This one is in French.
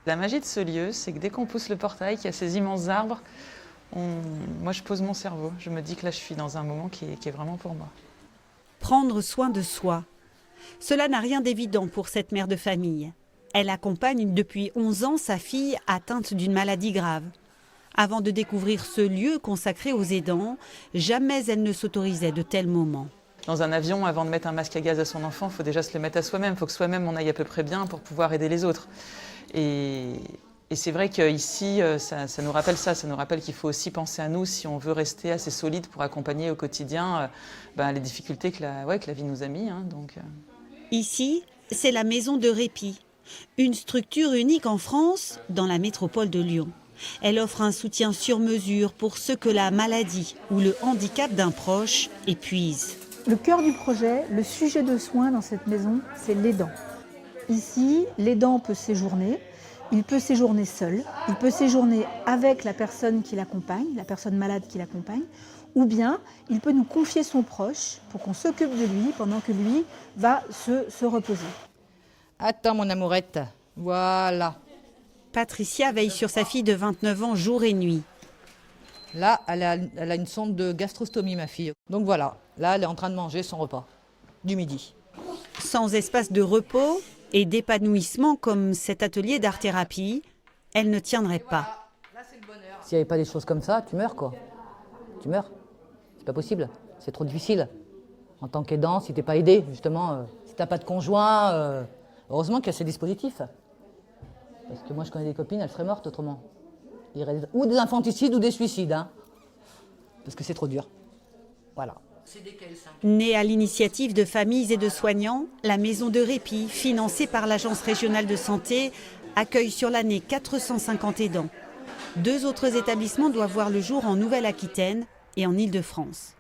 La magie de ce lieu, c'est que dès qu'on pousse le portail, qu'il y a ces immenses arbres, moi je pose mon cerveau. Je me dis que là je suis dans un moment qui est vraiment pour moi. Prendre soin de soi. Cela n'a rien d'évident pour cette mère de famille. Elle accompagne depuis 11 ans sa fille atteinte d'une maladie grave. Avant de découvrir ce lieu consacré aux aidants, jamais elle ne s'autorisait de tels moments. Dans un avion, avant de mettre un masque à gaz à son enfant, il faut déjà se le mettre à soi-même. Il faut que soi-même on aille à peu près bien pour pouvoir aider les autres. Et c'est vrai qu'ici, ça nous rappelle ça. Ça nous rappelle qu'il faut aussi penser à nous si on veut rester assez solide pour accompagner au quotidien les difficultés que la vie nous a mis. Ici, c'est la maison de répit. Une structure unique en France, dans la métropole de Lyon. Elle offre un soutien sur mesure pour ceux que la maladie ou le handicap d'un proche épuise. Le cœur du projet, le sujet de soins dans cette maison, c'est l'aidant. Ici, l'aidant peut séjourner, il peut séjourner seul, il peut séjourner avec la personne qui l'accompagne, la personne malade qui l'accompagne, ou bien il peut nous confier son proche pour qu'on s'occupe de lui pendant que lui va se reposer. Attends mon amourette, voilà. Patricia veille sur sa fille de 29 ans jour et nuit. Là, elle a une sonde de gastrostomie, ma fille. Donc voilà, là, elle est en train de manger son repas du midi. Sans espace de repos et d'épanouissement comme cet atelier d'art-thérapie, elle ne tiendrait pas. S'il n'y avait pas des choses comme ça, tu meurs quoi. Tu meurs. C'est pas possible. C'est trop difficile. En tant qu'aidant, si t'es pas aidé, justement, si t'as pas de conjoint, heureusement qu'il y a ces dispositifs. Parce que moi, je connais des copines, elles seraient mortes autrement. Ou des infanticides ou des suicides. Hein. Parce que c'est trop dur. Voilà. Née à l'initiative de familles et de soignants, la maison de répit, financée par l'Agence régionale de santé, accueille sur l'année 450 aidants. 2 autres établissements doivent voir le jour en Nouvelle-Aquitaine et en Île-de-France.